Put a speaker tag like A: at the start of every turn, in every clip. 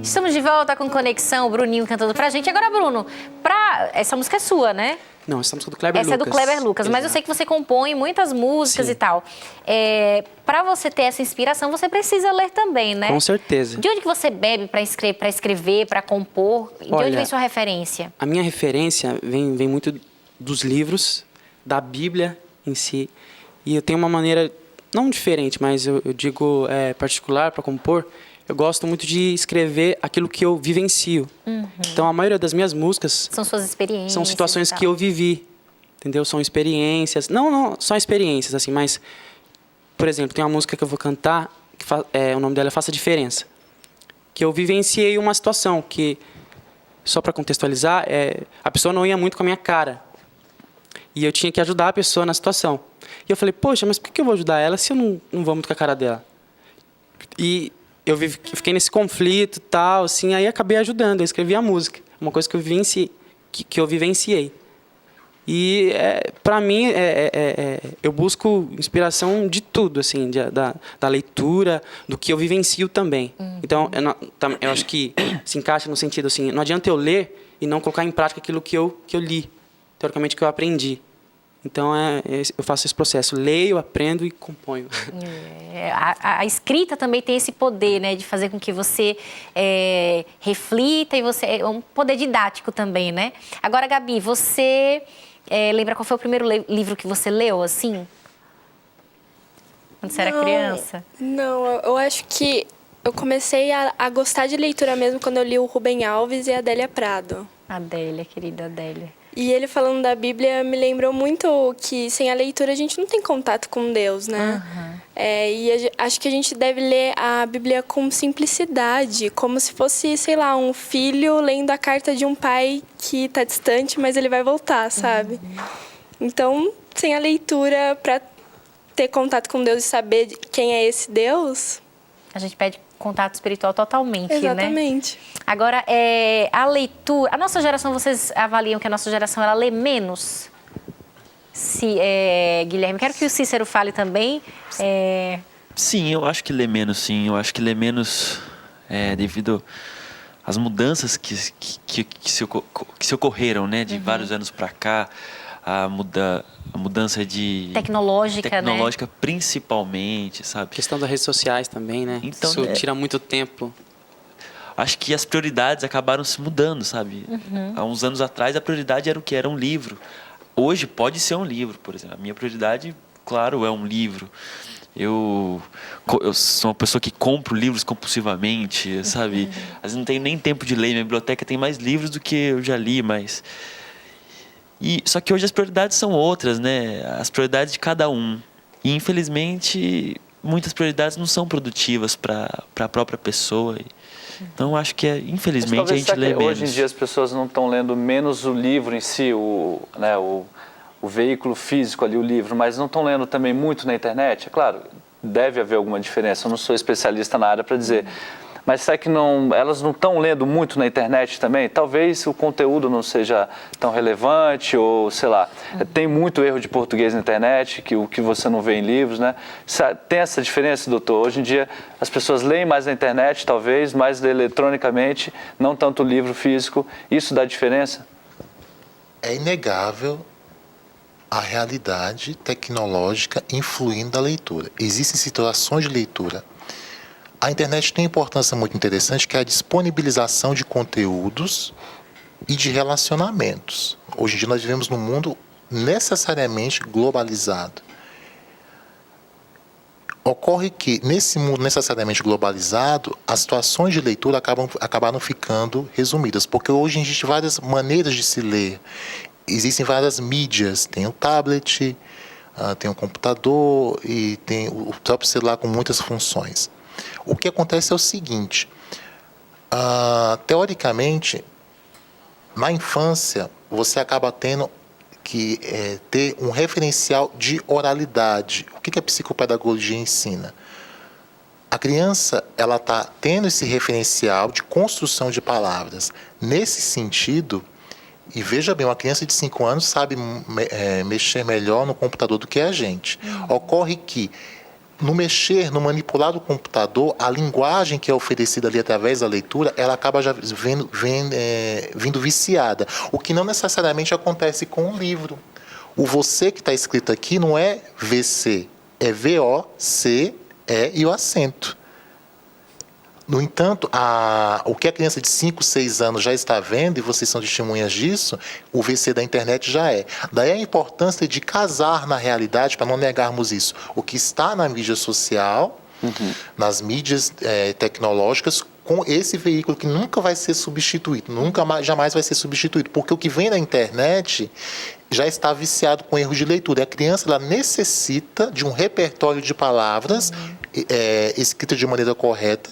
A: Estamos de volta com Conexão, o Bruninho cantando pra gente. Agora, Bruno, essa música é sua, né?
B: Não, essa música é do Kleber Lucas.
A: Essa é do Kleber Lucas, mas eu sei que você compõe muitas músicas. Sim. E tal. Para você ter essa inspiração, você precisa ler também, né?
B: Com certeza.
A: De onde que você bebe para escrever, para compor? De onde vem sua referência?
B: A minha referência vem muito dos livros, da Bíblia em si. E eu tenho uma maneira, não diferente, mas eu digo particular para compor. Eu gosto muito de escrever aquilo que eu vivencio. Uhum. Então, a maioria das minhas músicas...
A: São suas experiências.
B: São situações que eu vivi, entendeu? São experiências. Não só experiências, assim, mas... Por exemplo, tem uma música que eu vou cantar, o nome dela é Faça Diferença. Que eu vivenciei uma situação que, só para contextualizar, a pessoa não ia muito com a minha cara. E eu tinha que ajudar a pessoa na situação. E eu falei, poxa, mas por que eu vou ajudar ela se eu não vou muito com a cara dela? E... Eu fiquei nesse conflito e tal, assim, aí acabei ajudando, eu escrevi a música. Uma coisa que eu vivenciei. E, para mim, eu busco inspiração de tudo, assim, da leitura, do que eu vivencio também. Uhum. Então, eu acho que se encaixa no sentido, assim, não adianta eu ler e não colocar em prática aquilo que eu li, teoricamente, que eu aprendi. Então, eu faço esse processo. Leio, aprendo e componho.
A: A escrita também tem esse poder, né? De fazer com que você reflita e você... É um poder didático também, né? Agora, Gabi, você lembra qual foi o primeiro livro que você leu, assim? Quando você era criança?
C: Não, eu acho que eu comecei a gostar de leitura mesmo quando eu li o Rubem Alves e a Adélia Prado.
A: Adélia, querida Adélia.
C: E ele falando da Bíblia me lembrou muito que sem a leitura a gente não tem contato com Deus, né? Uhum. Acho que a gente deve ler a Bíblia com simplicidade, como se fosse, sei lá, um filho lendo a carta de um pai que está distante, mas ele vai voltar, sabe? Uhum. Então, sem a leitura, para ter contato com Deus e saber quem é esse Deus...
A: A gente pede contato espiritual totalmente,
C: Exatamente.
A: Né? Agora, a leitura... A nossa geração, vocês avaliam que a nossa geração, ela lê menos? Guilherme, quero que o Cícero fale também.
D: Sim, eu acho que lê menos, sim. Eu acho que lê menos devido às mudanças que se ocorreram, né? De vários anos para cá. A mudança de...
A: Tecnológica, né?
D: Principalmente, sabe?
B: A questão das redes sociais também, né?
D: Então,
B: isso tira muito tempo.
D: Acho que as prioridades acabaram se mudando, sabe? Uhum. Há uns anos atrás, a prioridade era o que? Era um livro. Hoje pode ser um livro, por exemplo. A minha prioridade, claro, é um livro. Eu sou uma pessoa que compro livros compulsivamente, sabe? Às vezes não tenho nem tempo de ler. Minha biblioteca tem mais livros do que eu já li, mas... Só que hoje as prioridades são outras, né? As prioridades de cada um. E, infelizmente, muitas prioridades não são produtivas para a própria pessoa. Então, acho que, infelizmente, a gente lê menos.
E: Hoje em dia as pessoas não estão lendo menos o livro em si, o veículo físico ali, o livro, mas não estão lendo também muito na internet? É claro, deve haver alguma diferença. Eu não sou especialista na área para dizer... Mas será que elas não estão lendo muito na internet também? Talvez o conteúdo não seja tão relevante ou, sei lá, tem muito erro de português na internet, o que você não vê em livros, né? Tem essa diferença, doutor? Hoje em dia as pessoas leem mais na internet, talvez, mais eletronicamente, não tanto o livro físico. Isso dá diferença?
F: É inegável a realidade tecnológica influindo a leitura. Existem situações de leitura. A internet tem uma importância muito interessante, que é a disponibilização de conteúdos e de relacionamentos. Hoje em dia nós vivemos num mundo necessariamente globalizado. Ocorre que, nesse mundo necessariamente globalizado, as situações de leitura acabaram ficando resumidas, porque hoje existem várias maneiras de se ler. Existem várias mídias, tem o tablet, tem o computador e tem o próprio celular com muitas funções. O que acontece é o seguinte, teoricamente, na infância, você acaba tendo que ter um referencial de oralidade. O que a psicopedagogia ensina? A criança ela está tendo esse referencial de construção de palavras. Nesse sentido, e veja bem, uma criança de 5 anos sabe mexer melhor no computador do que a gente. Ocorre que no mexer, no manipular do computador, a linguagem que é oferecida ali através da leitura, ela acaba já vindo viciada. O que não necessariamente acontece com o livro. O você que está escrito aqui não é VC, é VOCE e o acento. No entanto, o que a criança de 5, 6 anos já está vendo, e vocês são testemunhas disso, o VC da internet já é. Daí a importância de casar na realidade, para não negarmos isso, o que está na mídia social, nas mídias tecnológicas, com esse veículo que nunca vai ser substituído, jamais vai ser substituído, porque o que vem na internet já está viciado com erros de leitura. A criança ela necessita de um repertório de palavras escritas de maneira correta,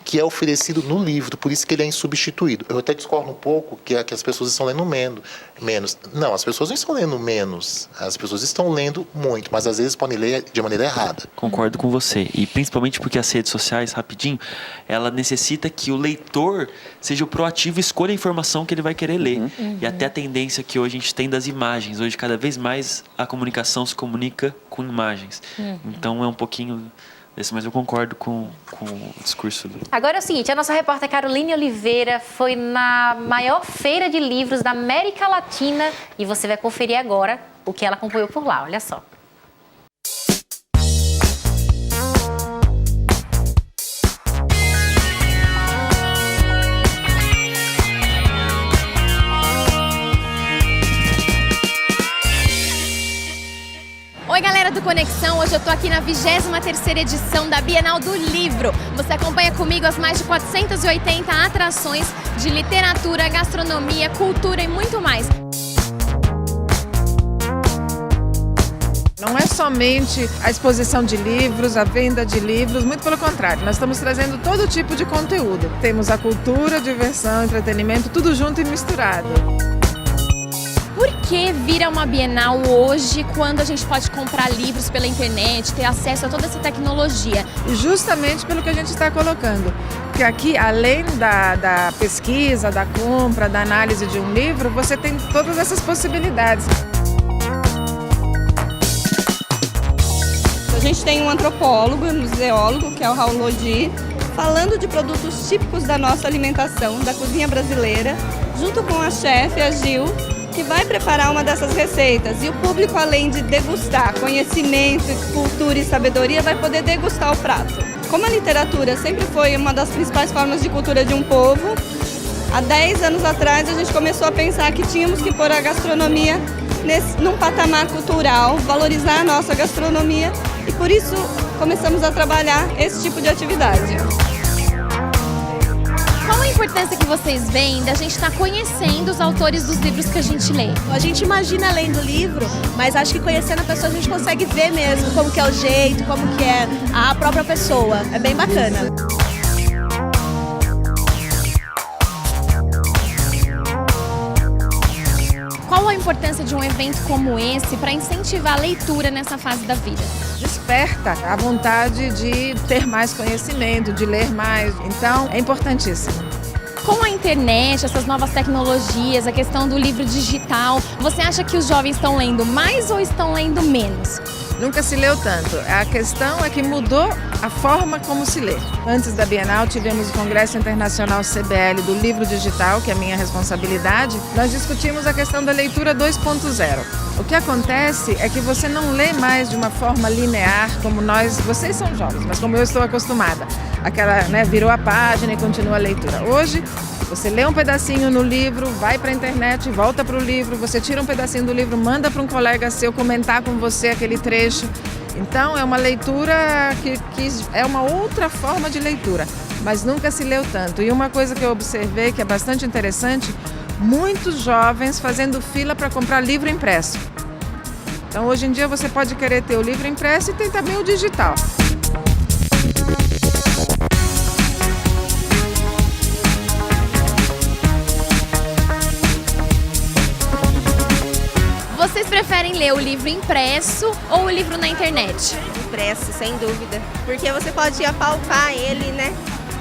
F: que é oferecido no livro, por isso que ele é insubstituível. Eu até discordo um pouco que as pessoas estão lendo menos. Não, as pessoas não estão lendo menos, as pessoas estão lendo muito, mas às vezes podem ler de maneira errada.
D: Concordo com você, e principalmente porque as redes sociais, rapidinho, ela necessita que o leitor seja o proativo e escolha a informação que ele vai querer ler. E até a tendência que hoje a gente tem das imagens, hoje cada vez mais a comunicação se comunica com imagens. Então é um pouquinho... mas eu concordo com o discurso do...
A: Agora é o seguinte, a nossa repórter Caroline Oliveira foi na maior feira de livros da América Latina e você vai conferir agora o que ela acompanhou por lá, olha só.
G: Oi galera do Conexão, hoje eu tô aqui na 23ª edição da Bienal do Livro. Você acompanha comigo as mais de 480 atrações de literatura, gastronomia, cultura e muito mais.
H: Não é somente a exposição de livros, a venda de livros, muito pelo contrário, nós estamos trazendo todo tipo de conteúdo. Temos a cultura, diversão, entretenimento, tudo junto e misturado.
G: Por que vir a uma Bienal hoje, quando a gente pode comprar livros pela internet, ter acesso a toda essa tecnologia?
H: E justamente pelo que a gente está colocando, que aqui, além da pesquisa, da compra, da análise de um livro, você tem todas essas possibilidades.
I: A gente tem um antropólogo, um museólogo, que é o Raul Lodi, falando de produtos típicos da nossa alimentação, da cozinha brasileira, junto com a chefe, a Gil, que vai preparar uma dessas receitas. E o público, além de degustar conhecimento, cultura e sabedoria, vai poder degustar o prato. Como a literatura sempre foi uma das principais formas de cultura de um povo, há 10 anos atrás a gente começou a pensar que tínhamos que pôr a gastronomia num patamar cultural, valorizar a nossa gastronomia, e por isso começamos a trabalhar esse tipo de atividade.
G: Qual a importância que vocês veem da gente estar conhecendo os autores dos livros que a gente lê?
J: A gente imagina lendo o livro, mas acho que conhecendo a pessoa a gente consegue ver mesmo como que é o jeito, como que é a própria pessoa. É bem bacana.
G: Qual a importância de um evento como esse para incentivar a leitura nessa fase da vida?
H: Desperta a vontade de ter mais conhecimento, de ler mais. Então, é importantíssimo.
G: Com a internet, essas novas tecnologias, a questão do livro digital, você acha que os jovens estão lendo mais ou estão lendo menos?
H: Nunca se leu tanto. A questão é que mudou a forma como se lê. Antes da Bienal, tivemos o Congresso Internacional CBL do Livro Digital, que é a minha responsabilidade. Nós discutimos a questão da leitura 2.0. O que acontece é que você não lê mais de uma forma linear, como vocês são jovens, mas como eu estou acostumada. Aquela, virou a página e continua a leitura. Hoje, você lê um pedacinho no livro, vai para a internet, volta para o livro, você tira um pedacinho do livro, manda para um colega seu comentar com você aquele trecho. Então, é uma leitura que é uma outra forma de leitura, mas nunca se leu tanto. E uma coisa que eu observei que é bastante interessante, muitos jovens fazendo fila para comprar livro impresso. Então, hoje em dia, você pode querer ter o livro impresso e tem também o digital.
G: Vocês preferem ler o livro impresso ou o livro na internet?
J: Impresso, sem dúvida. Porque você pode apalpar ele, né?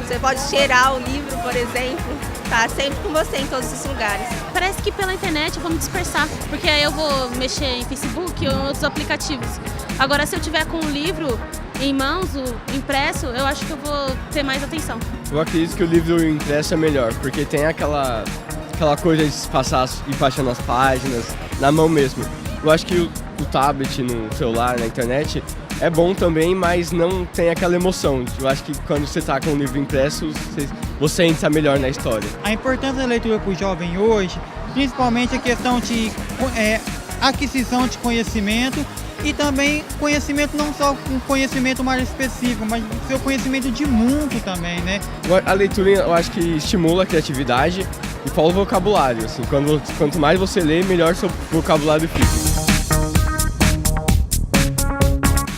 J: Você pode cheirar o livro, por exemplo. Tá sempre com você em todos os lugares.
K: Parece que pela internet eu vou me dispersar, porque aí eu vou mexer em Facebook ou em outros aplicativos. Agora, se eu tiver com um livro, em mãos, o impresso, eu acho que eu vou ter mais atenção.
L: Eu acredito que o livro impresso é melhor, porque tem aquela coisa de passar e baixando as páginas na mão mesmo. Eu acho que o tablet, no celular, na internet, é bom também, mas não tem aquela emoção. Eu acho que quando você está com o livro impresso, você entra melhor na história.
M: A importância da leitura para o jovem hoje, principalmente a questão de aquisição de conhecimento e também conhecimento, não só um conhecimento mais específico, mas seu conhecimento de mundo também, né?
L: A leitura, eu acho que estimula a criatividade e fala o vocabulário. Assim, quanto mais você lê, melhor seu vocabulário fica.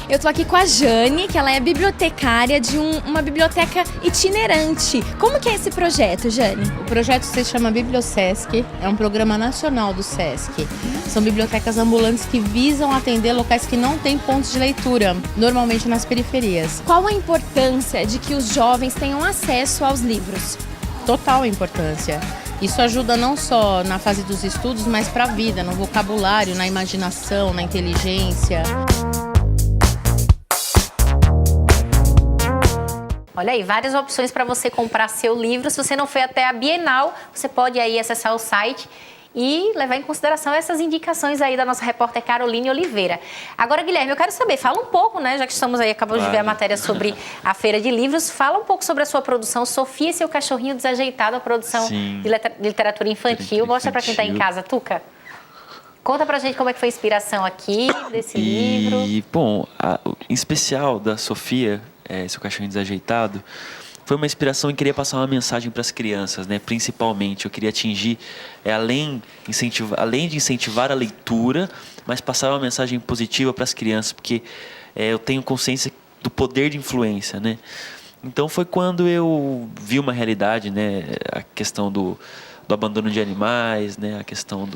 G: Eu tô aqui com a Jane, que ela é bibliotecária de uma biblioteca itinerante. Como que é esse projeto, Jane?
N: O projeto se chama Bibliosesc, é um programa nacional do Sesc. São bibliotecas ambulantes que visam atender locais que não têm pontos de leitura, normalmente nas periferias.
G: Qual a importância de que os jovens tenham acesso aos livros?
N: Total importância. Isso ajuda não só na fase dos estudos, mas para a vida, no vocabulário, na imaginação, na inteligência.
A: Olha aí, várias opções para você comprar seu livro. Se você não foi até a Bienal, você pode aí acessar o site e levar em consideração essas indicações aí da nossa repórter Caroline Oliveira. Agora, Guilherme, eu quero saber, fala um pouco, né, já que estamos aí, acabamos de ver a matéria sobre a Feira de Livros, fala um pouco sobre a sua produção, Sofia e seu Cachorrinho Desajeitado, a produção de literatura infantil. Mostra para quem está em casa, Tuca. Conta pra gente como é que foi a inspiração aqui desse livro.
D: E, bom, em especial da Sofia, seu Cachorrinho Desajeitado, foi uma inspiração em querer passar uma mensagem para as crianças, né? Principalmente, eu queria atingir, além de incentivar a leitura, mas passar uma mensagem positiva para as crianças, porque eu tenho consciência do poder de influência, né? Então foi quando eu vi uma realidade, né? A questão do abandono de animais, né? A questão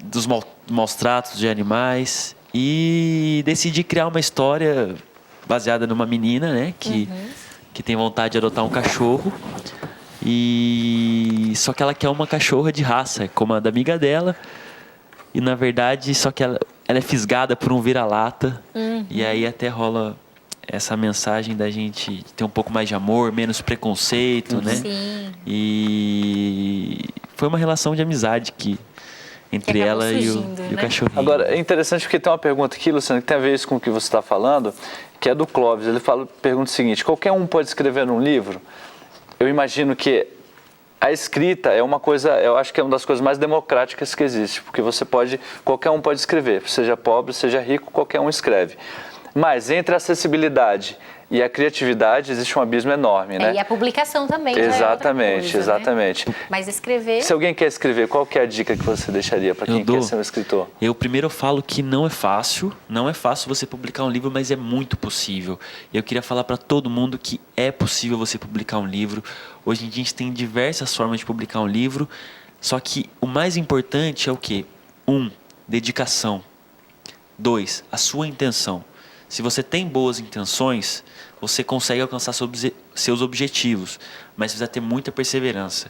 D: dos maus tratos de animais, e decidi criar uma história baseada numa menina, né, que tem vontade de adotar um cachorro, e só que ela quer uma cachorra de raça, como a da amiga dela, e na verdade só que ela é fisgada por um vira-lata, e aí até rola essa mensagem da gente ter um pouco mais de amor, menos preconceito, né?
A: Sim.
D: E foi uma relação de amizade entre ela surgindo, e o cachorrinho.
E: Agora, é interessante porque tem uma pergunta aqui, Luciano, que tem a ver isso com o que você está falando, que é do Clóvis. Ele pergunta o seguinte: qualquer um pode escrever um livro? Eu imagino que a escrita é uma coisa, eu acho que é uma das coisas mais democráticas que existe, porque qualquer um pode escrever, seja pobre, seja rico, qualquer um escreve. Mas entre a acessibilidade e a criatividade existe um abismo enorme, né?
A: E a publicação também.
E: Exatamente,
A: coisa,
E: exatamente.
A: Né? Mas escrever...
E: Se alguém quer escrever, qual que é a dica que você deixaria para quem quer ser um escritor?
D: Eu primeiro falo que não é fácil você publicar um livro, mas é muito possível. Eu queria falar para todo mundo que é possível você publicar um livro. Hoje em dia a gente tem diversas formas de publicar um livro, só que o mais importante é o quê? 1, dedicação. 2, a sua intenção. Se você tem boas intenções, você consegue alcançar seus objetivos, mas precisa ter muita perseverança.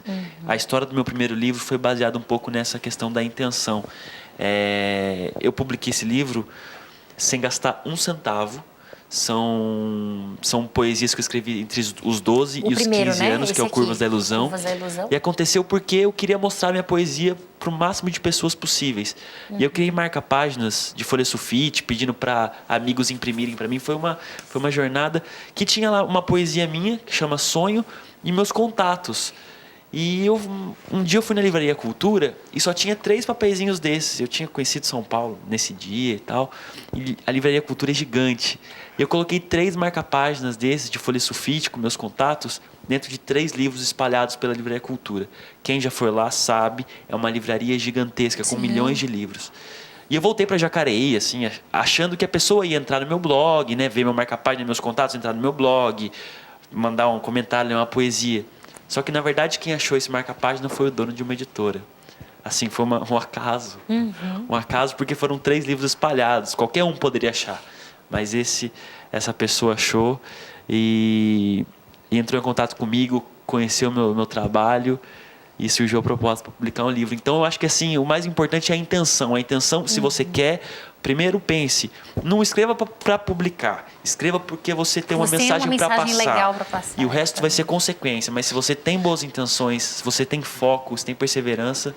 D: A história do meu primeiro livro foi baseada um pouco nessa questão da intenção. Eu publiquei esse livro sem gastar um centavo. São poesias que eu escrevi entre os 12 e os 15 anos, que é o Curvas da Ilusão. E aconteceu porque eu queria mostrar minha poesia para o máximo de pessoas possíveis. E eu criei marca-páginas de folha sulfite, pedindo para amigos imprimirem para mim. Foi uma jornada que tinha lá uma poesia minha, que chama Sonho, e meus contatos. E um dia eu fui na Livraria Cultura e só tinha 3 papeizinhos desses. Eu tinha conhecido São Paulo nesse dia e tal. E a Livraria Cultura é gigante. E eu coloquei 3 marca-páginas desses de folha sulfite com meus contatos dentro de 3 livros espalhados pela Livraria Cultura. Quem já foi lá sabe, é uma livraria gigantesca com milhões de livros. E eu voltei para Jacareí, assim, achando que a pessoa ia entrar no meu blog, né, ver meu marca-página, meus contatos, entrar no meu blog, mandar um comentário, ler uma poesia. Só que, na verdade, quem achou esse marca-página foi o dono de uma editora. Assim, foi um acaso. Um acaso porque foram 3 livros espalhados. Qualquer um poderia achar. Mas essa pessoa achou e entrou em contato comigo, conheceu meu trabalho e surgiu a proposta para publicar um livro. Então, eu acho que assim, o mais importante é a intenção. A intenção, se você quer, primeiro pense, não escreva para publicar, escreva porque você tem uma mensagem para passar.
A: Legal pra passar.
D: E o resto vai ser consequência. Mas se você tem boas intenções, se você tem foco, se tem perseverança,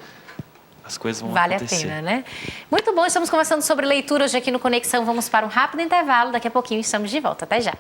D: as coisas vão acontecer.
A: Vale a pena, né? Muito bom, estamos conversando sobre leitura hoje aqui no Conexão. Vamos para um rápido intervalo. Daqui a pouquinho estamos de volta. Até já.